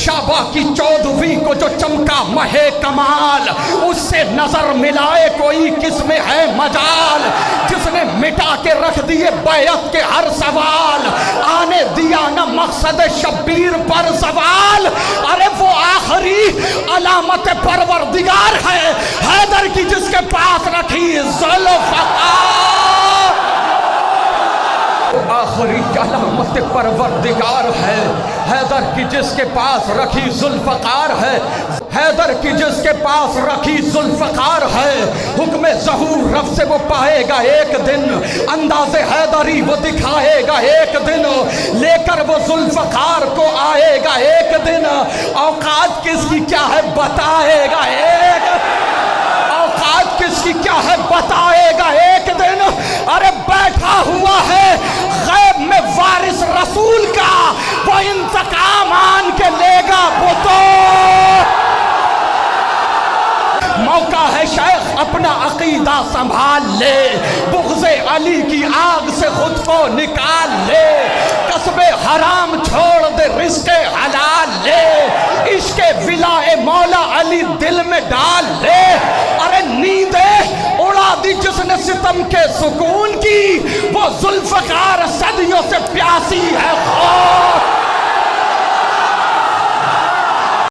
शाबा की 14वीं को जो चमका महे कमाल, उससे नजर मिलाए कोई किसमें है मजाल। जिसने मिटा के रख दिए बैत के हर सवाल, आने दिया न मकसद शब्बीर पर सवाल। अरे वो आखिरी अलामत परवरदिगार है, हैदर की जिसके पास रखी ज़ुल्फ़कार। आखिरी अलामत परवरदिगार है, हैदर की जिसके पास रखी ज़ुल्फ़कार है, हैदर की जिसके पास रखी ज़ुल्फ़कार है। हुक्म ज़हूर रब से वो पाएगा एक दिन, अंदाज़े हैदरी वो दिखाएगा एक दिन, लेकर वो ज़ुल्फ़कार को आएगा एक दिन। औकात किसकी क्या है बताएगा एक, औकात किसकी क्या है बताएगा एक दिन। अरे बैठा हुआ है गैब में वारिस रसूल का, वो इंतकाम आन के लेगा वो तो। मौका है शेख अपना अकीदा संभाल ले, बुग़्ज़े अली की आग से खुद को निकाल ले, कसबे हराम छोड़ दे रिज़्क़े हलाल ले, इश्क़े विलाए मौला अली दिल में डाल ले। अरे नींदें उड़ा दी जिसने सितम के सुकून की, वो ज़ुल्फ़कार सदियों से प्यासी है।